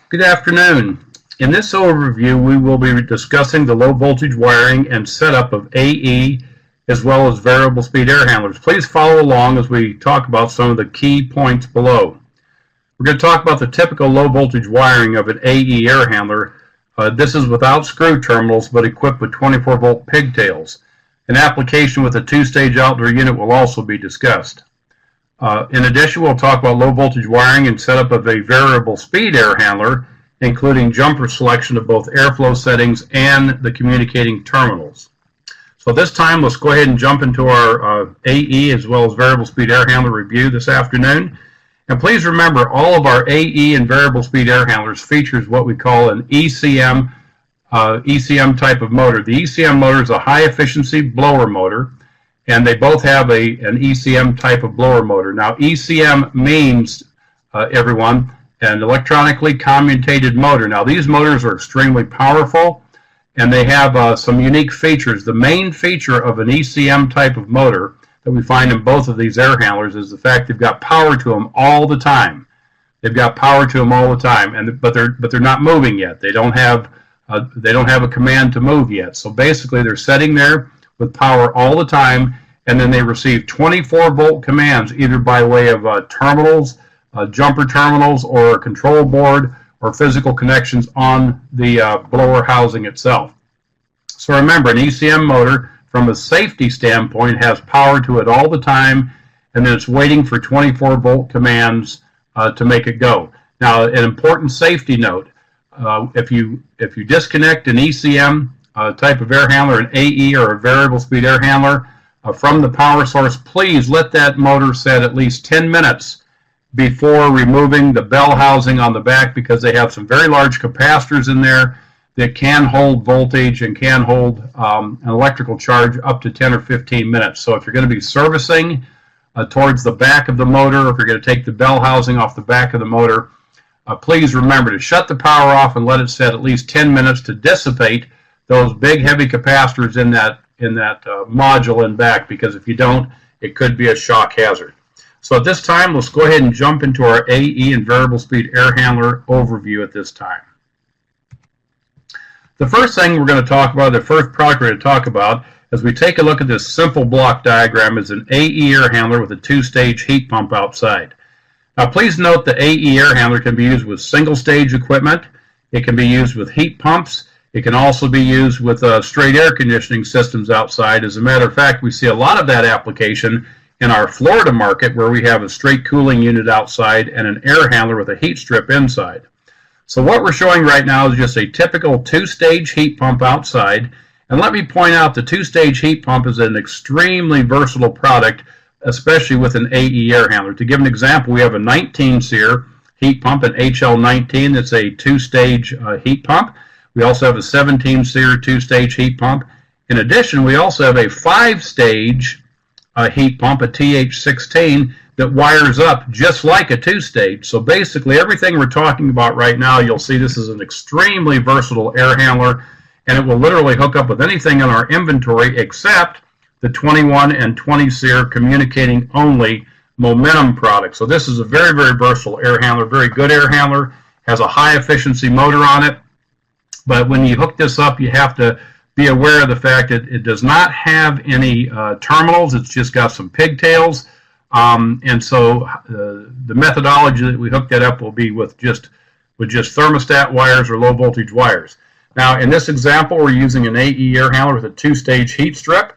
Good afternoon. In this overview, we will be discussing the low voltage wiring and setup of AE as well as variable speed air handlers. Please follow along as we talk about some of the key points below. We're going to talk about the typical low voltage wiring of an AE air handler. This is without screw terminals but equipped with 24 volt pigtails. An application with a two-stage outdoor unit will also be discussed. In addition, we'll talk about low voltage wiring and setup of a variable speed air handler, including jumper selection of both airflow settings and the communicating terminals. So this time, let's go ahead and jump into our AE as well as variable speed air handler review this afternoon. And please remember, all of our AE and variable speed air handlers features what we call an ECM type of motor. The ECM motor is a high efficiency blower motor, and they both have an ECM type of blower motor. Now, ECM means, everyone, an electronically commutated motor. Now, these motors are extremely powerful, and they have some unique features. The main feature of an ECM type of motor that we find in both of these air handlers is the fact they've got power to them all the time. They've got power to them all the time, but they're not moving yet. They don't have a command to move yet. So basically, they're sitting there with power all the time, and then they receive 24 volt commands either by way of terminals, jumper terminals, or a control board, or physical connections on the blower housing itself. So remember, an ECM motor, from a safety standpoint, has power to it all the time, and then it's waiting for 24 volt commands to make it go. Now, an important safety note, if you disconnect an ECM type of air handler, an AE or a variable speed air handler, from the power source, please let that motor set at least 10 minutes before removing the bell housing on the back, because they have some very large capacitors in there that can hold voltage and can hold an electrical charge up to 10 or 15 minutes. So if you're going to be servicing towards the back of the motor, or if you're going to take the bell housing off the back of the motor, please remember to shut the power off and let it set at least 10 minutes to dissipate those big heavy capacitors in that module in back, because if you don't, it could be a shock hazard. So at this time, let's go ahead and jump into our AE and variable speed air handler overview at this time. The first thing we're going to talk about, the first product we're going to talk about, as we take a look at this simple block diagram, is an AE air handler with a two-stage heat pump outside. Now please note the AE air handler can be used with single-stage equipment. It can be used with heat pumps. It can also be used with straight air conditioning systems outside. As a matter of fact, we see a lot of that application in our Florida market, where we have a straight cooling unit outside and an air handler with a heat strip inside. So what we're showing right now is just a typical two-stage heat pump outside. And let me point out, the two-stage heat pump is an extremely versatile product, especially with an AE air handler. To give an example, we have a 19 SEER heat pump, an HL19, that's a two-stage heat pump. We also have a 17 SEER two-stage heat pump. In addition, we also have a 5-stage heat pump, a TH16, that wires up just like a two-stage. So basically, everything we're talking about right now, you'll see this is an extremely versatile air handler, and it will literally hook up with anything in our inventory except the 21 and 20 SEER communicating only momentum product. So this is a very, very versatile air handler, very good air handler, has a high efficiency motor on it. But when you hook this up, you have to be aware of the fact that it does not have any terminals. It's just got some pigtails. And so the methodology that we hook that up will be with just thermostat wires or low voltage wires. Now, in this example, we're using an AE air handler with a two-stage heat strip.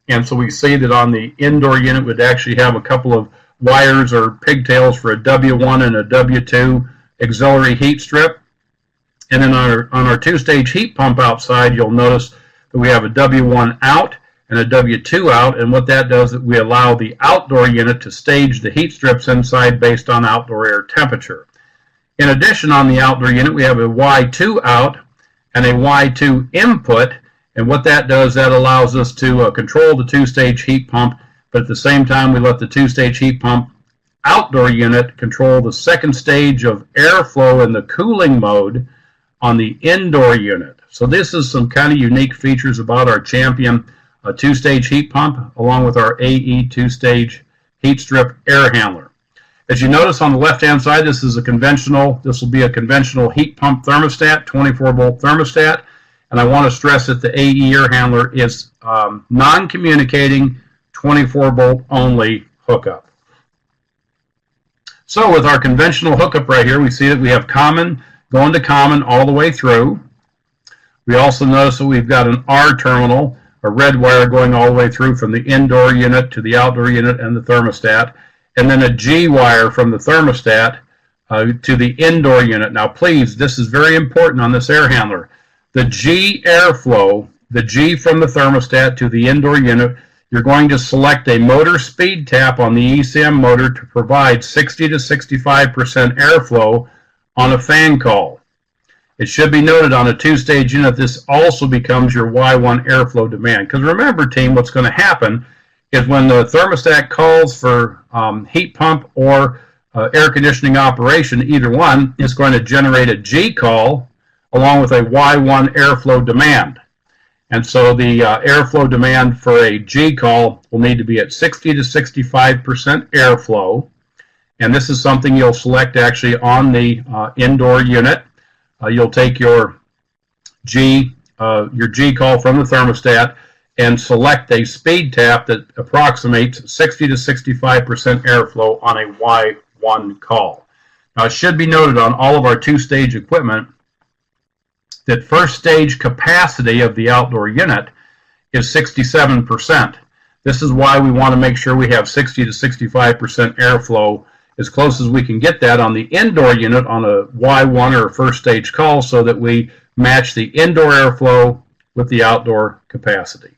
And so we see that on the indoor unit would actually have a couple of wires or pigtails for a W1 and a W2 auxiliary heat strip. And then on our two-stage heat pump outside, you'll notice that we have a W1 out and a W2 out, and what that does is we allow the outdoor unit to stage the heat strips inside based on outdoor air temperature. In addition, on the outdoor unit, we have a Y2 out and a Y2 input, and what that does, that allows us to control the two-stage heat pump, but at the same time, we let the two-stage heat pump outdoor unit control the second stage of airflow in the cooling mode on the indoor unit. So this is some kind of unique features about our Champion two-stage heat pump, along with our AE two-stage heat strip air handler. As you notice on the left-hand side, this will be a conventional heat pump thermostat, 24-volt thermostat. And I want to stress that the AE air handler is non-communicating, 24-volt only hookup. So with our conventional hookup right here, we see that we have common going to common all the way through. We also notice that we've got an R terminal, a red wire going all the way through from the indoor unit to the outdoor unit and the thermostat, and then a G wire from the thermostat to the indoor unit. Now please, this is very important on this air handler. The G airflow, the G from the thermostat to the indoor unit, you're going to select a motor speed tap on the ECM motor to provide 60 to 65% airflow on a fan call. It should be noted on a two-stage unit, this also becomes your Y1 airflow demand. Because remember, team, what's going to happen is when the thermostat calls for heat pump or air conditioning operation, either one is going to generate a G call along with a Y1 airflow demand. And so the airflow demand for a G call will need to be at 60 to 65% airflow. And this is something you'll select actually on the indoor unit. You'll take your G call from the thermostat and select a speed tap that approximates 60 to 65% airflow on a Y1 call. Now it should be noted on all of our two-stage equipment that first stage capacity of the outdoor unit is 67%. This is why we want to make sure we have 60 to 65% airflow as close as we can get that on the indoor unit on a Y1 or a first stage call so that we match the indoor airflow with the outdoor capacity.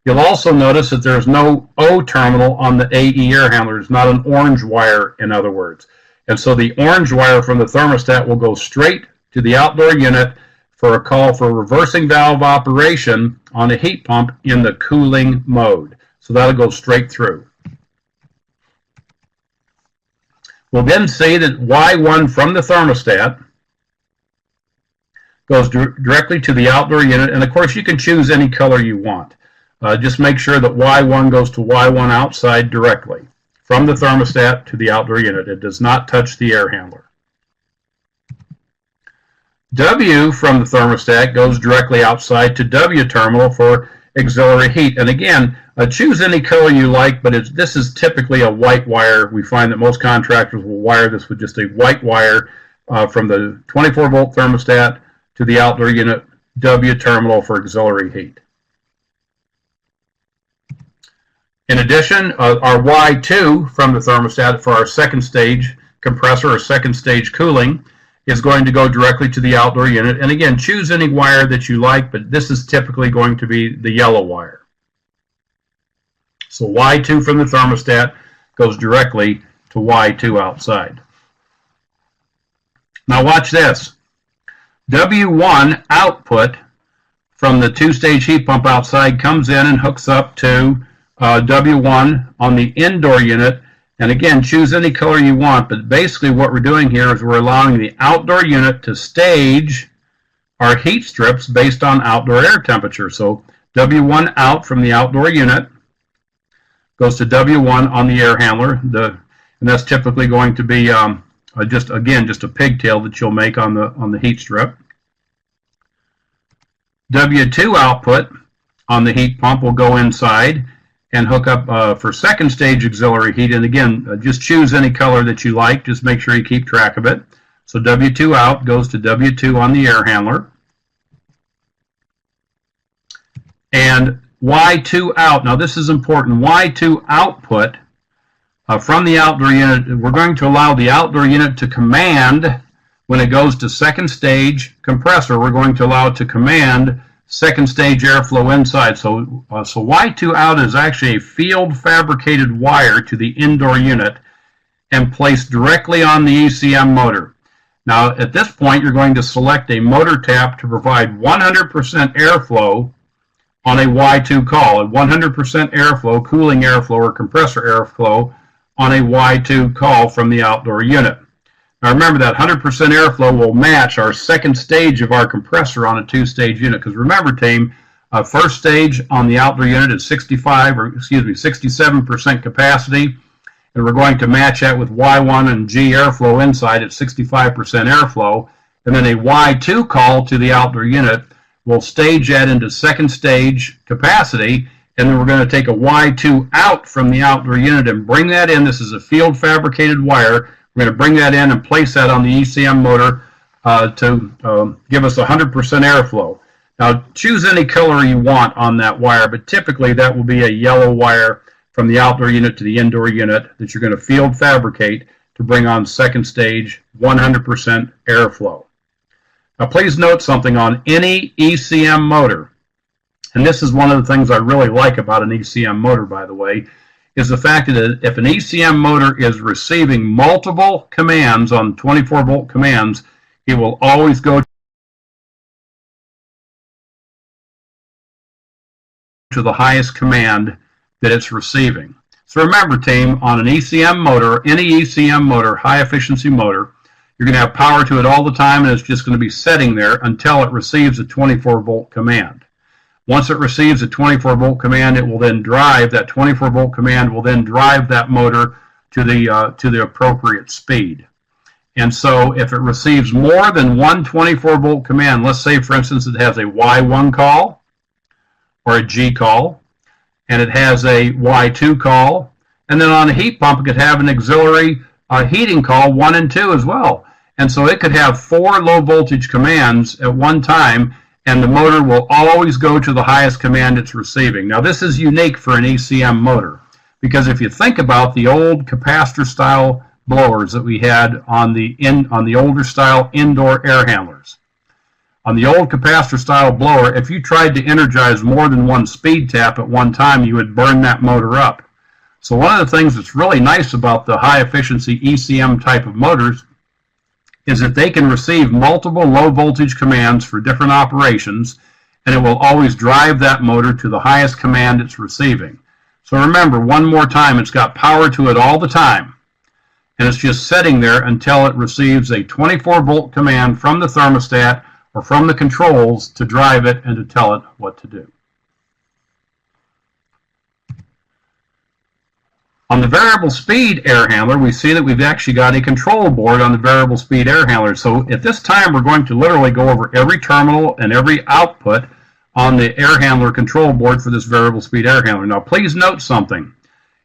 You'll also notice that there's no O terminal on the AE air handler. It's not an orange wire, in other words. And so the orange wire from the thermostat will go straight to the outdoor unit for a call for reversing valve operation on a heat pump in the cooling mode. So that'll go straight through. We'll then see that Y1 from the thermostat goes directly to the outdoor unit. And of course, you can choose any color you want. Just make sure that Y1 goes to Y1 outside directly from the thermostat to the outdoor unit. It does not touch the air handler. W from the thermostat goes directly outside to W terminal for auxiliary heat. And again, choose any color you like, but this is typically a white wire. We find that most contractors will wire this with just a white wire from the 24-volt thermostat to the outdoor unit, W terminal for auxiliary heat. In addition, our Y2 from the thermostat for our second stage compressor or second stage cooling is going to go directly to the outdoor unit. And again, choose any wire that you like, but this is typically going to be the yellow wire. So Y2 from the thermostat goes directly to Y2 outside. Now watch this. W1 output from the two-stage heat pump outside comes in and hooks up to W1 on the indoor unit. And again, choose any color you want, but basically what we're doing here is we're allowing the outdoor unit to stage our heat strips based on outdoor air temperature. So W1 out from the outdoor unit goes to W1 on the air handler, and that's typically going to be just a pigtail that you'll make on the heat strip. W2 output on the heat pump will go inside and hook up for second stage auxiliary heat. And again, just choose any color that you like. Just make sure you keep track of it. So W2 out goes to W2 on the air handler. And Y2 out, now this is important, Y2 output from the outdoor unit, we're going to allow the outdoor unit to command, when it goes to second stage compressor, we're going to allow it to command second stage airflow inside. So Y2 out is actually a field fabricated wire to the indoor unit and placed directly on the ECM motor. Now at this point you're going to select a motor tap to provide 100% airflow on a Y2 call, a 100% airflow, cooling airflow or compressor airflow on a Y2 call from the outdoor unit. Now remember that 100% airflow will match our second stage of our compressor on a two-stage unit. Because remember, team, first stage on the outdoor unit is 67% capacity, and we're going to match that with Y1 and G airflow inside at 65% airflow, and then a Y2 call to the outdoor unit. We'll stage that into second stage capacity, and then we're going to take a Y2 out from the outdoor unit and bring that in. This is a field fabricated wire. We're going to bring that in and place that on the ECM motor to give us 100% airflow. Now, choose any color you want on that wire, but typically that will be a yellow wire from the outdoor unit to the indoor unit that you're going to field fabricate to bring on second stage 100% airflow. Now, please note something on any ECM motor, and this is one of the things I really like about an ECM motor, by the way, is the fact that if an ECM motor is receiving multiple commands on 24-volt commands, it will always go to the highest command that it's receiving. So remember, team, on an ECM motor, any ECM motor, high efficiency motor, you're going to have power to it all the time, and it's just going to be sitting there until it receives a 24-volt command. Once it receives a 24-volt command, it will then drive, that 24-volt command will then drive that motor to the appropriate speed. And so if it receives more than one 24-volt command, let's say, for instance, it has a Y1 call or a G call, and it has a Y2 call, and then on a heat pump, it could have an auxiliary heating call 1 and 2 as well. And so it could have 4 low voltage commands at one time, and the motor will always go to the highest command it's receiving. Now, this is unique for an ECM motor, because if you think about the old capacitor style blowers that we had on the older style indoor air handlers, on the old capacitor style blower, if you tried to energize more than one speed tap at one time, you would burn that motor up. So one of the things that's really nice about the high efficiency ECM type of motors is that they can receive multiple low voltage commands for different operations, and it will always drive that motor to the highest command it's receiving. So remember, one more time, it's got power to it all the time, and it's just sitting there until it receives a 24-volt command from the thermostat or from the controls to drive it and to tell it what to do. On the variable speed air handler, we see that we've actually got a control board on the variable speed air handler. So at this time, we're going to literally go over every terminal and every output on the air handler control board for this variable speed air handler. Now, please note something.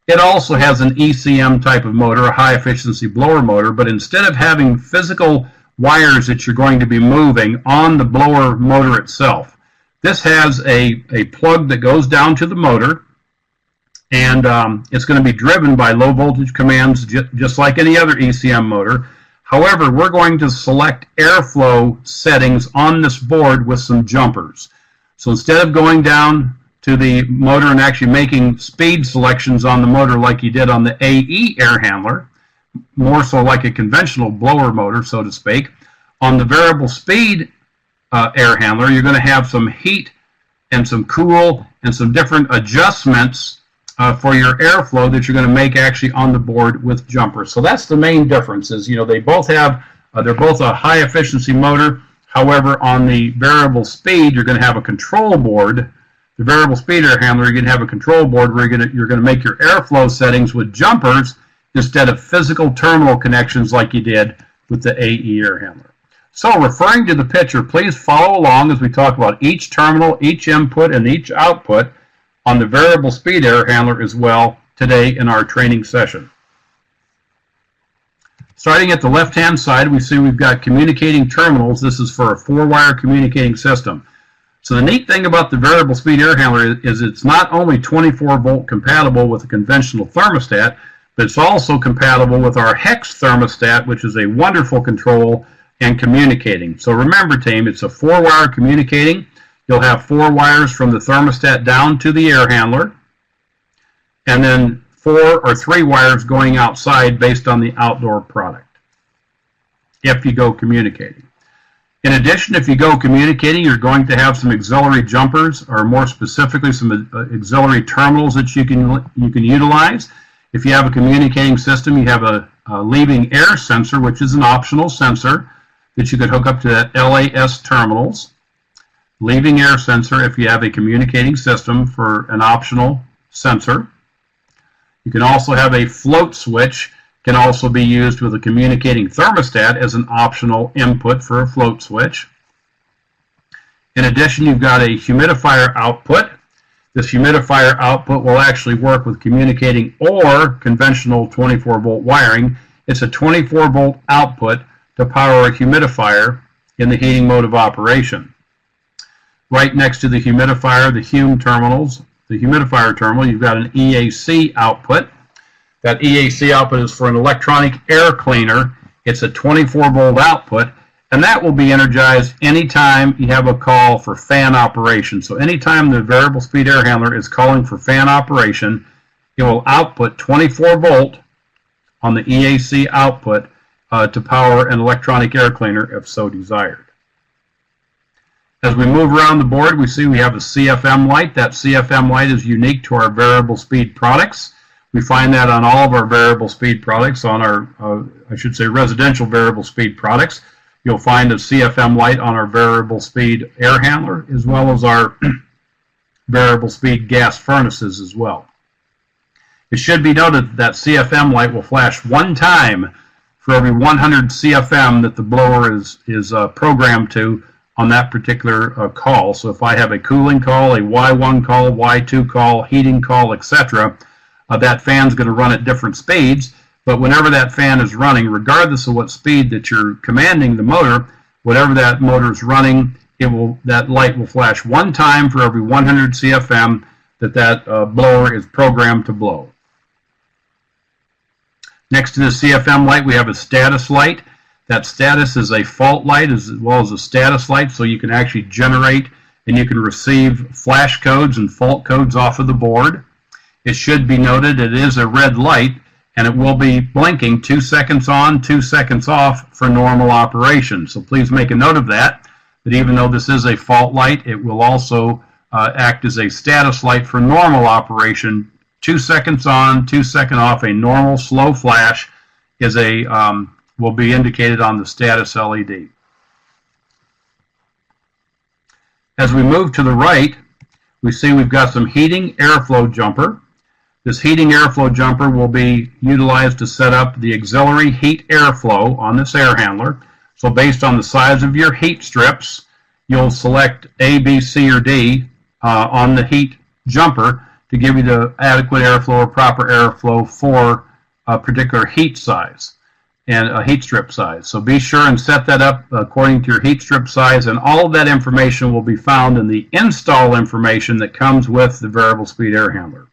It also has an ECM type of motor, a high efficiency blower motor, but instead of having physical wires that you're going to be moving on the blower motor itself, this has a plug that goes down to the motor, and it's going to be driven by low voltage commands just like any other ECM motor. However, we're going to select airflow settings on this board with some jumpers. So instead of going down to the motor and actually making speed selections on the motor like you did on the AE air handler, more so like a conventional blower motor, so to speak, on the variable speed air handler, you're going to have some heat and some cool and some different adjustments for your airflow that you're going to make actually on the board with jumpers. So that's the main difference. Is, they both have, they're both a high efficiency motor. However, on the variable speed, you're going to have a control board. The variable speed air handler, you're going to have a control board where you're going to make your airflow settings with jumpers instead of physical terminal connections like you did with the AE air handler. So referring to the picture, please follow along as we talk about each terminal, each input, and each output on the variable speed air handler as well today in our training session. Starting at the left-hand side, we see we've got communicating terminals. This is for a 4-wire communicating system. So the neat thing about the variable speed air handler is it's not only 24-volt compatible with a conventional thermostat, but it's also compatible with our hex thermostat, which is a wonderful control and communicating. So remember, team, it's a 4-wire communicating. You'll have 4 wires from the thermostat down to the air handler, and then 4 or 3 wires going outside based on the outdoor product if you go communicating. In addition, if you go communicating, you're going to have some auxiliary jumpers, or more specifically, some auxiliary terminals that you can utilize. If you have a communicating system, you have a leaving air sensor, which is an optional sensor that you could hook up to that LAS terminals. Leaving air sensor if you have a communicating system for an optional sensor. You can also have a float switch, can also be used with a communicating thermostat as an optional input for a float switch. In addition, you've got a humidifier output. This humidifier output will actually work with communicating or conventional 24-volt wiring. It's a 24-volt output to power a humidifier in the heating mode of operation. Right next to the humidifier, the humidifier terminal, you've got an EAC output. That EAC output is for an electronic air cleaner. It's a 24-volt output, and that will be energized anytime you have a call for fan operation. So anytime the variable speed air handler is calling for fan operation, it will output 24-volt on the EAC output to power an electronic air cleaner if so desired. As we move around the board, we see we have a CFM light. That CFM light is unique to our variable speed products. We find that on all of our variable speed products, on our, residential variable speed products. You'll find a CFM light on our variable speed air handler, as well as our variable speed gas furnaces as well. It should be noted that CFM light will flash one time for every 100 CFM that the blower is programmed to on that particular call. So if I have a cooling call, a Y1 call, Y2 call, heating call, etc., that fan's going to run at different speeds. But whenever that fan is running, regardless of what speed that you're commanding the motor, whatever that motor is running, that light will flash one time for every 100 CFM that blower is programmed to blow. Next to the CFM light, we have a status light. That status is a fault light as well as a status light, so you can actually generate and you can receive flash codes and fault codes off of the board. It should be noted it is a red light, and it will be blinking 2 seconds on, 2 seconds off for normal operation. So please make a note of that even though this is a fault light, it will also act as a status light for normal operation. 2 seconds on, 2 seconds off, a normal slow flash is will be indicated on the status LED. As we move to the right, we see we've got some heating airflow jumper. This heating airflow jumper will be utilized to set up the auxiliary heat airflow on this air handler. So based on the size of your heat strips, you'll select A, B, C, or D on the heat jumper to give you the adequate airflow or proper airflow for a particular heat size and a heat strip size. So be sure and set that up according to your heat strip size, and all of that information will be found in the install information that comes with the variable speed air handler.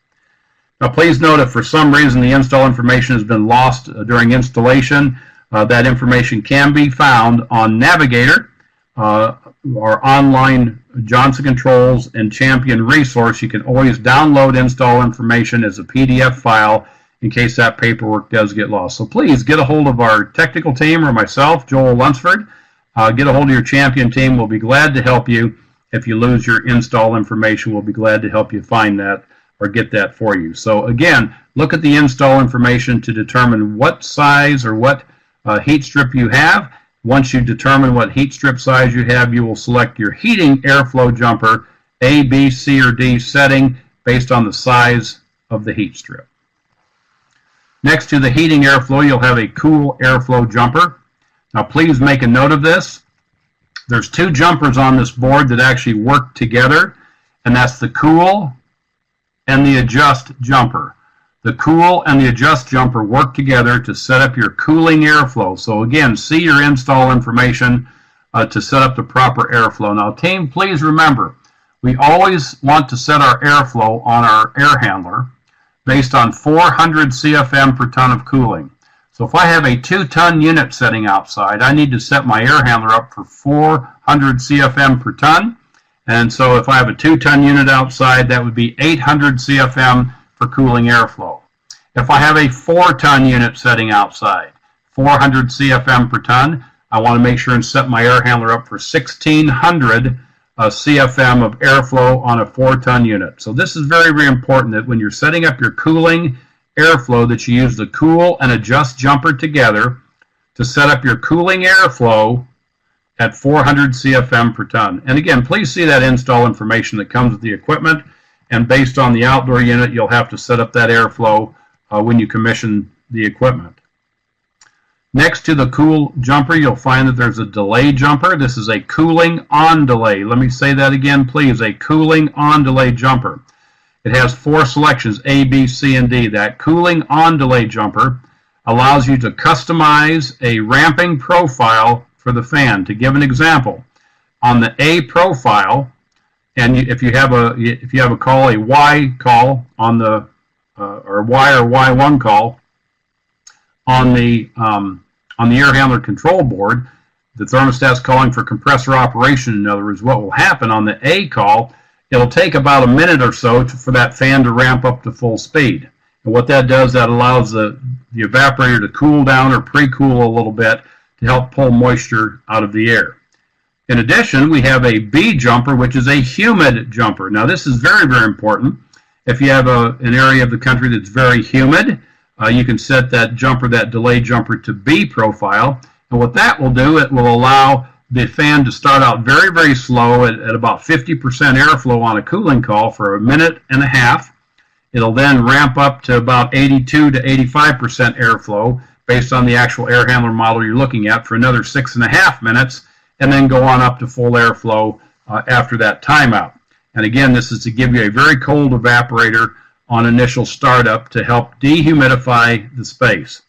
Now please note if for some reason the install information has been lost during installation, that information can be found on Navigator, our online Johnson Controls and Champion resource. You can always download install information as a PDF file in case that paperwork does get lost. So please get a hold of our technical team or myself, Joel Lunsford. Get a hold of your Champion team. We'll be glad to help you. If you lose your install information, we'll be glad to help you find that or get that for you. So again, look at the install information to determine what size or what heat strip you have. Once you determine what heat strip size you have, you will select your heating airflow jumper, A, B, C, or D setting based on the size of the heat strip. Next to the heating airflow, you'll have a cool airflow jumper. Now please make a note of this. There's two jumpers on this board that actually work together, and that's the cool and the adjust jumper. The cool and the adjust jumper work together to set up your cooling airflow. So again, see your install information to set up the proper airflow. Now team, please remember, we always want to set our airflow on our air handler based on 400 CFM per ton of cooling. So if I have a 2-ton unit setting outside, I need to set my air handler up for 400 CFM per ton. And so if I have a 2-ton unit outside, that would be 800 CFM for cooling airflow. If I have a 4-ton unit setting outside, 400 CFM per ton, I want to make sure and set my air handler up for 1600 CFM of airflow on a 4-ton unit. So this is very, very important that when you're setting up your cooling airflow that you use the cool and adjust jumper together to set up your cooling airflow at 400 CFM per ton. And again, please see that install information that comes with the equipment, and based on the outdoor unit, you'll have to set up that airflow when you commission the equipment. Next to the cool jumper, you'll find that there's a delay jumper. This is a cooling on delay. Let me say that again, please. A cooling on delay jumper. It has 4 selections, A, B, C, and D. That cooling on delay jumper allows you to customize a ramping profile for the fan. To give an example, on the A profile, and if you have a call, a Y call on the or Y or Y1 call on the air handler control board, the thermostat's calling for compressor operation. In other words, what will happen on the A call, it'll take about a minute or so for that fan to ramp up to full speed. And what that does, that allows the evaporator to cool down or pre-cool a little bit to help pull moisture out of the air. In addition, we have a B jumper, which is a humid jumper. Now, this is very, very important. If you have an area of the country that's very humid, you can set that jumper, that delay jumper, to B profile. And what that will do, it will allow the fan to start out very, very slow at about 50% airflow on a cooling call for a minute and a half. It'll then ramp up to about 82 to 85% airflow based on the actual air handler model you're looking at for another 6.5 minutes, and then go on up to full airflow after that timeout. And again, this is to give you a very cold evaporator on initial startup to help dehumidify the space.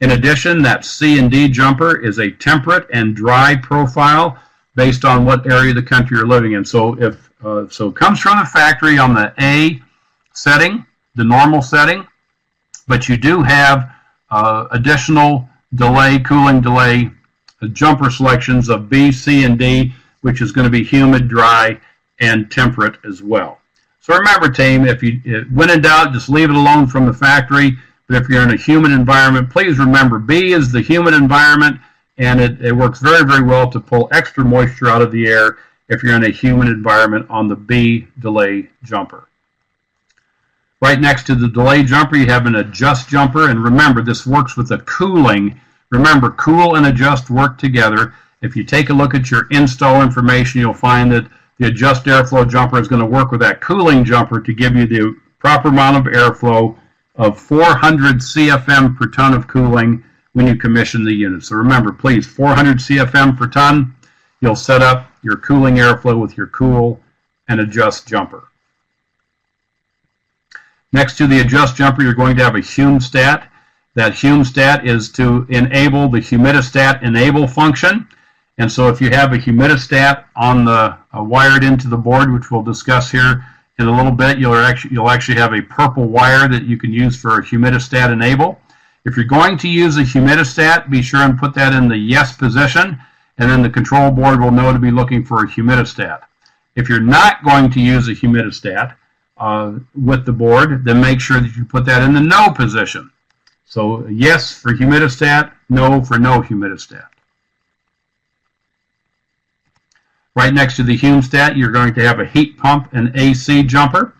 In addition, that C and D jumper is a temperate and dry profile based on what area of the country you're living in. So it comes from the factory on the A setting, the normal setting, but you do have additional delay, cooling delay jumper selections of B, C, and D, which is going to be humid, dry, and temperate as well. So remember, team, when in doubt, just leave it alone from the factory. But if you're in a humid environment, please remember B is the humid environment, and it works very, very well to pull extra moisture out of the air if you're in a humid environment on the B delay jumper. Right next to the delay jumper, you have an adjust jumper, and remember, this works with the cooling. Remember, cool and adjust work together. If you take a look at your install information, you'll find that the adjust airflow jumper is going to work with that cooling jumper to give you the proper amount of airflow of 400 CFM per ton of cooling when you commission the unit. So remember, please, 400 CFM per ton, you'll set up your cooling airflow with your cool and adjust jumper. Next to the adjust jumper, you're going to have a humstat. That humstat is to enable the humidistat enable function. And so if you have a humidistat on the wired into the board, which we'll discuss here in a little bit, you'll actually have a purple wire that you can use for a humidistat enable. If you're going to use a humidistat, be sure and put that in the yes position, and then the control board will know to be looking for a humidistat. If you're not going to use a humidistat with the board, then make sure that you put that in the no position. So yes for humidistat, no for no humidistat. Right next to the humstat, you're going to have a heat pump and AC jumper.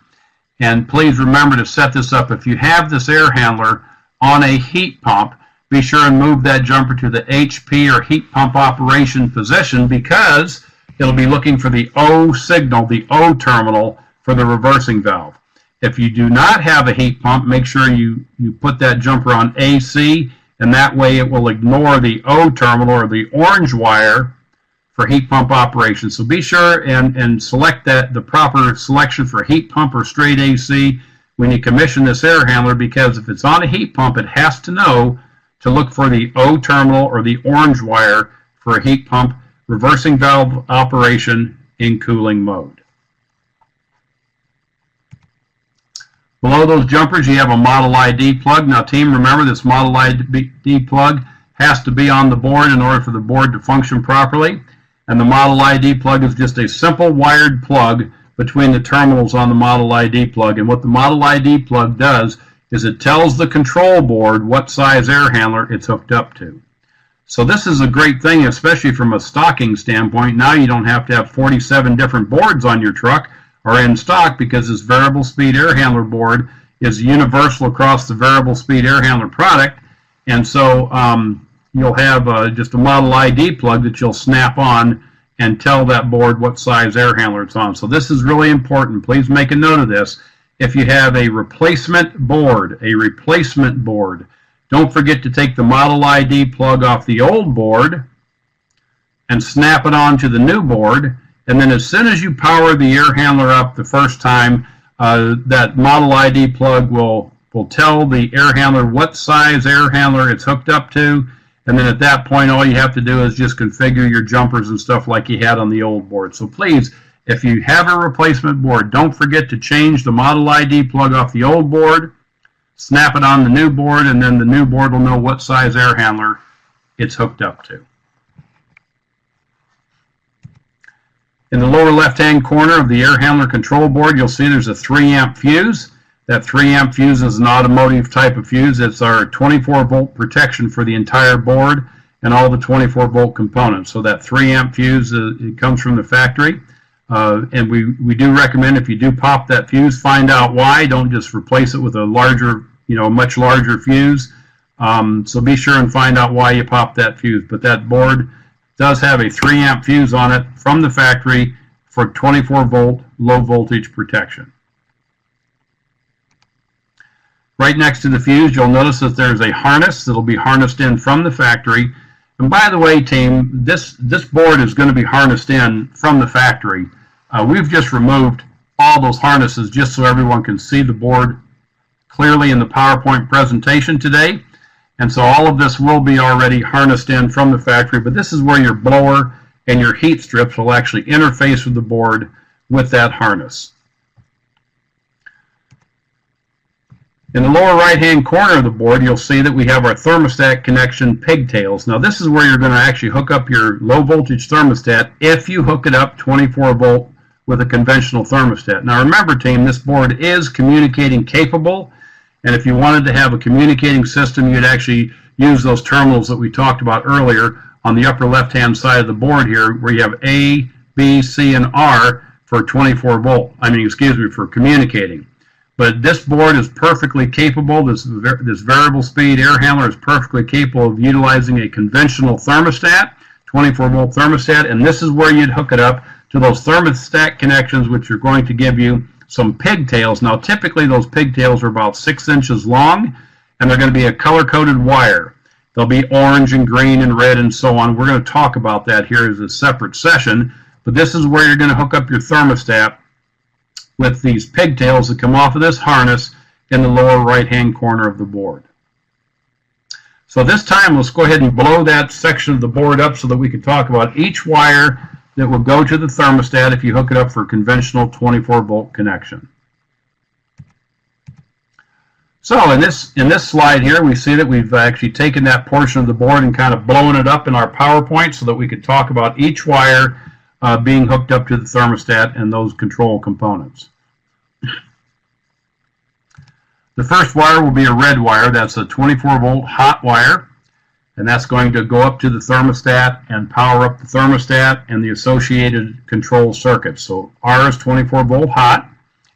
And please remember to set this up. If you have this air handler on a heat pump, be sure and move that jumper to the HP or heat pump operation position, because it'll be looking for the O signal, the O terminal for the reversing valve. If you do not have a heat pump, make sure you put that jumper on AC, and that way it will ignore the O terminal or the orange wire for heat pump operation. So be sure and select the proper selection for heat pump or straight AC when you commission this air handler, because if it's on a heat pump, it has to know to look for the O terminal or the orange wire for a heat pump reversing valve operation in cooling mode. Below those jumpers, you have a model ID plug. Now, team, remember, this model ID plug has to be on the board in order for the board to function properly. And the model ID plug is just a simple wired plug between the terminals on the model ID plug. And what the model ID plug does is it tells the control board what size air handler it's hooked up to. So this is a great thing, especially from a stocking standpoint. Now you don't have to have 47 different boards on your truck or in stock, because this variable speed air handler board is universal across the variable speed air handler product. And so you'll have just a model ID plug that you'll snap on and tell that board what size air handler it's on. So this is really important. Please make a note of this. if you have a replacement board, don't forget to take the model ID plug off the old board and snap it onto the new board. And then as soon as you power the air handler up the first time, that model ID plug will tell the air handler what size air handler it's hooked up to. And then at that point, all you have to do is just configure your jumpers and stuff like you had on the old board. So please, if you have a replacement board, don't forget to change the model ID plug off the old board, snap it on the new board, and then the new board will know what size air handler it's hooked up to. In the lower left-hand corner of the air handler control board, you'll see there's a 3-amp fuse. That 3-amp fuse is an automotive type of fuse. It's our 24-volt protection for the entire board and all the 24-volt components. So that 3-amp fuse, it comes from the factory. And we do recommend if you do pop that fuse, find out why. Don't just replace it with a larger, much larger fuse. So be sure and find out why you popped that fuse. But that board does have a 3-amp fuse on it from the factory for 24-volt low voltage protection. Right next to the fuse, you'll notice that there's a harness that will be harnessed in from the factory. And by the way, team, this board is going to be harnessed in from the factory. We've just removed all those harnesses just so everyone can see the board clearly in the PowerPoint presentation today. And so all of this will be already harnessed in from the factory, but this is where your blower and your heat strips will actually interface with the board with that harness. In the lower right-hand corner of the board, you'll see that we have our thermostat connection pigtails. Now this is where you're going to actually hook up your low voltage thermostat if you hook it up 24 volt with a conventional thermostat. Now remember, team, this board is communicating capable, and if you wanted to have a communicating system, you'd actually use those terminals that we talked about earlier on the upper left-hand side of the board here, where you have A, B, C, and R for 24 volt. For communicating. But this board is perfectly capable. This variable speed air handler is perfectly capable of utilizing a conventional thermostat, 24 volt thermostat, and this is where you'd hook it up to those thermostat connections, which are going to give you some pigtails. Now typically those pigtails are about 6 inches long, and they're going to be a color-coded wire. They'll be orange and green and red and so on. We're going to talk about that here as a separate session, but this is where you're going to hook up your thermostat with these pigtails that come off of this harness in the lower right-hand corner of the board. So this time, let's go ahead and blow that section of the board up so that we can talk about each wire that will go to the thermostat if you hook it up for a conventional 24-volt connection. So in this slide here, we see that we've actually taken that portion of the board and kind of blown it up in our PowerPoint so that we could talk about each wire being hooked up to the thermostat and those control components. The first wire will be a red wire. That's a 24-volt hot wire, and that's going to go up to the thermostat and power up the thermostat and the associated control circuits. So R is 24-volt hot,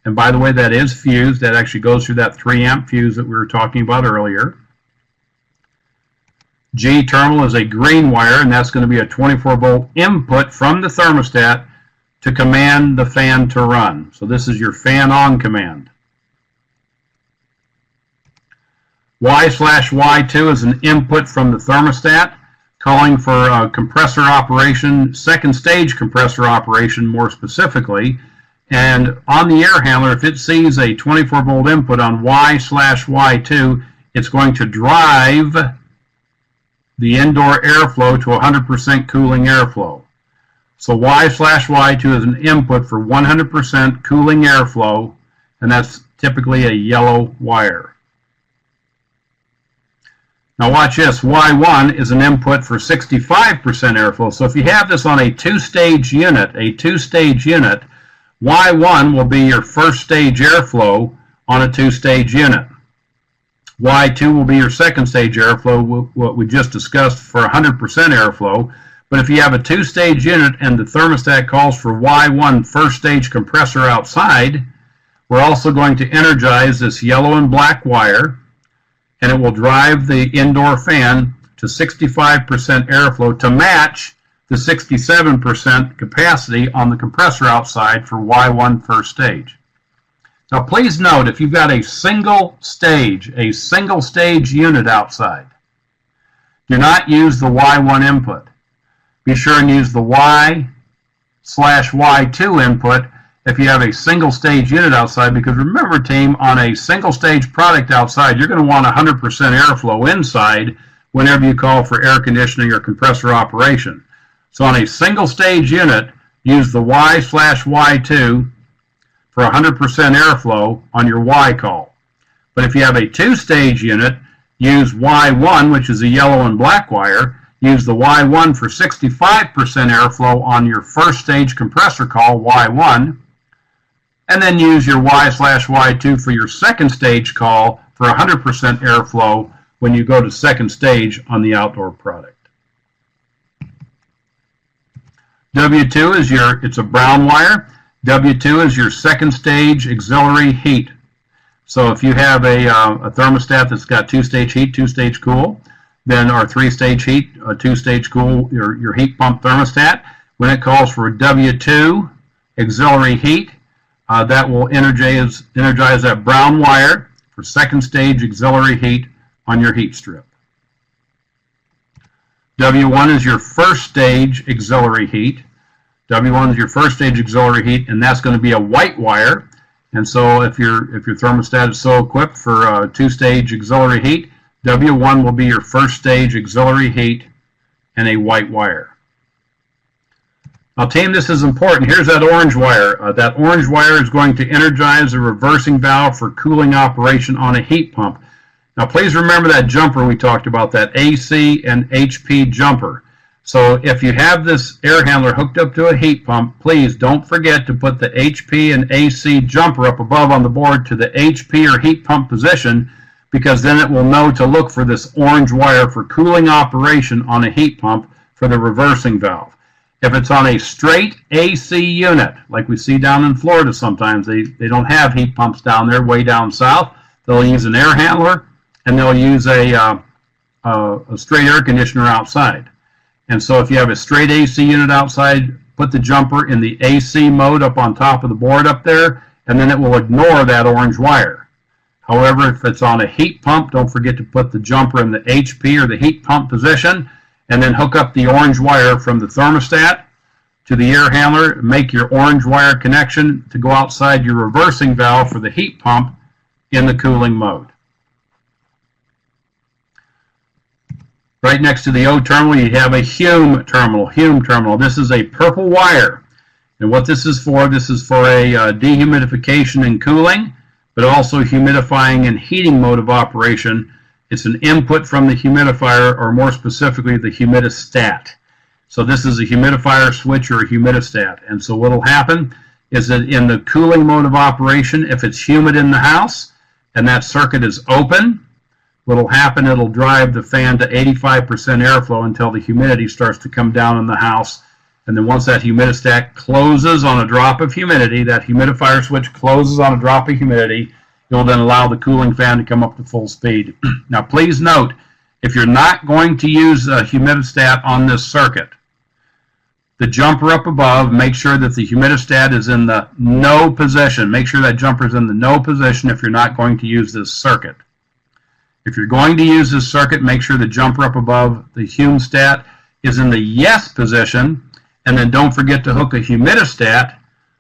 and by the way, that is fused. That actually goes through that 3-amp fuse that we were talking about earlier. G terminal is a green wire, and that's going to be a 24-volt input from the thermostat to command the fan to run. So this is your fan on command. Y/Y2 is an input from the thermostat, calling for compressor operation, second stage compressor operation more specifically. And on the air handler, if it sees a 24-volt input on Y/Y2, it's going to drive the indoor airflow to 100% cooling airflow. So Y/Y2 is an input for 100% cooling airflow, and that's typically a yellow wire. Now watch this, Y1 is an input for 65% airflow. So if you have this on a two-stage unit, Y1 will be your first stage airflow on a two-stage unit. Y2 will be your second stage airflow, what we just discussed, for 100% airflow. But if you have a two-stage unit and the thermostat calls for Y1 first stage compressor outside, we're also going to energize this yellow and black wire, and it will drive the indoor fan to 65% airflow to match the 67% capacity on the compressor outside for Y1 first stage. Now please note, if you've got a single stage unit outside, do not use the Y1 input. Be sure and use the Y/Y2 input if you have a single stage unit outside, because remember, team, on a single stage product outside, you're going to want 100% airflow inside whenever you call for air conditioning or compressor operation. So on a single stage unit, use the Y/Y2 for 100% airflow on your Y call. But if you have a two-stage unit, use Y1, which is a yellow and black wire. Use the Y1 for 65% airflow on your first stage compressor call, Y1, and then use your Y/Y2 for your second stage call for 100% airflow when you go to second stage on the outdoor product. W2 is it's a brown wire. W2 is your second stage auxiliary heat. So if you have a thermostat that's got two-stage heat, two-stage cool, then our three-stage heat, two-stage cool, your heat pump thermostat, when it calls for W2 auxiliary heat, that will energize that brown wire for second stage auxiliary heat on your heat strip. W1 is your first stage auxiliary heat. W1 is your first stage auxiliary heat, and that's going to be a white wire. And so if your thermostat is so equipped for two-stage auxiliary heat, W1 will be your first stage auxiliary heat and a white wire. Now, team, this is important. Here's that orange wire. That orange wire is going to energize a reversing valve for cooling operation on a heat pump. Now, please remember that jumper we talked about, that AC and HP jumper. So if you have this air handler hooked up to a heat pump, please don't forget to put the HP and AC jumper up above on the board to the HP or heat pump position, because then it will know to look for this orange wire for cooling operation on a heat pump for the reversing valve. If it's on a straight AC unit, like we see down in Florida sometimes, they don't have heat pumps down there, way down south. They'll use an air handler, and they'll use a straight air conditioner outside. And so if you have a straight AC unit outside, put the jumper in the AC mode up on top of the board up there, and then it will ignore that orange wire. However, if it's on a heat pump, don't forget to put the jumper in the HP or the heat pump position, and then hook up the orange wire from the thermostat to the air handler. Make your orange wire connection to go outside your reversing valve for the heat pump in the cooling mode. Right next to the O terminal, you have a HUME terminal. This is a purple wire. And what this is for a dehumidification and cooling, but also humidifying and heating mode of operation. It's an input from the humidifier, or more specifically, the humidistat. So this is a humidifier switch or a humidistat. And so what will happen is that in the cooling mode of operation, if it's humid in the house and that circuit is open, what will happen, it'll drive the fan to 85% airflow until the humidity starts to come down in the house. And then once that humidistat closes on a drop of humidity, that humidifier switch closes on a drop of humidity, it will then allow the cooling fan to come up to full speed. Now please note, if you're not going to use a humidistat on this circuit, the jumper up above, make sure that the humidistat is in the no position. Make sure that jumper is in the no position if you're not going to use this circuit. If you're going to use this circuit, make sure the jumper up above the humidistat is in the yes position, and then don't forget to hook a humidistat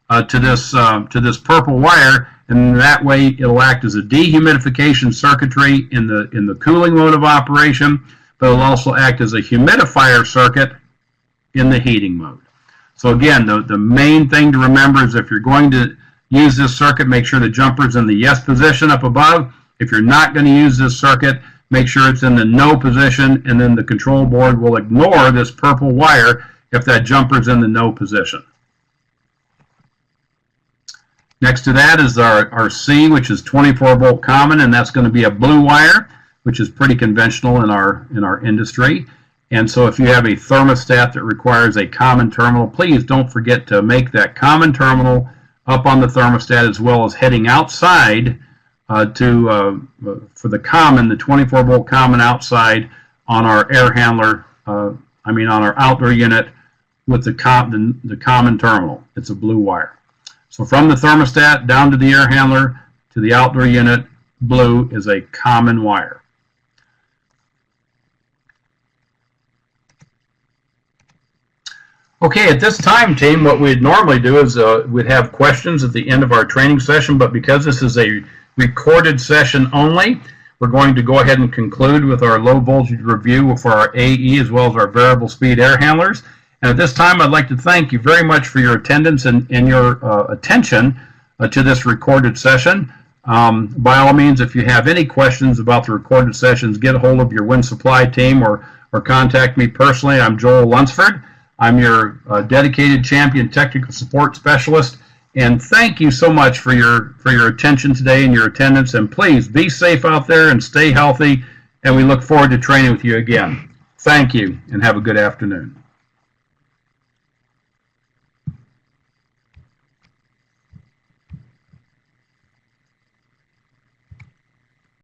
to this purple wire, and that way it'll act as a dehumidification circuitry in the cooling mode of operation, but it'll also act as a humidifier circuit in the heating mode. So again, the main thing to remember is if you're going to use this circuit, make sure the jumper's in the yes position up above. If you're not going to use this circuit, make sure it's in the no position, and then the control board will ignore this purple wire if that jumper's in the no position. Next to that is our C, which is 24-volt common, and that's going to be a blue wire, which is pretty conventional in our industry. And so if you have a thermostat that requires a common terminal, please don't forget to make that common terminal up on the thermostat, as well as heading outside for the common, the 24-volt common outside on our air handler, on our outdoor unit with the common terminal. It's a blue wire. So from the thermostat down to the air handler to the outdoor unit, blue is a common wire. Okay, at this time, team, what we'd normally do is we'd have questions at the end of our training session, but because this is a recorded session only, we're going to go ahead and conclude with our low voltage review for our AE as well as our variable speed air handlers. And at this time, I'd like to thank you very much for your attendance and your attention to this recorded session. By all means, if you have any questions about the recorded sessions, get a hold of your Winsupply team or contact me personally. I'm Joel Lunsford. I'm your dedicated champion technical support specialist. And thank you so much for your attention today and your attendance. And please be safe out there and stay healthy. And we look forward to training with you again. Thank you and have a good afternoon.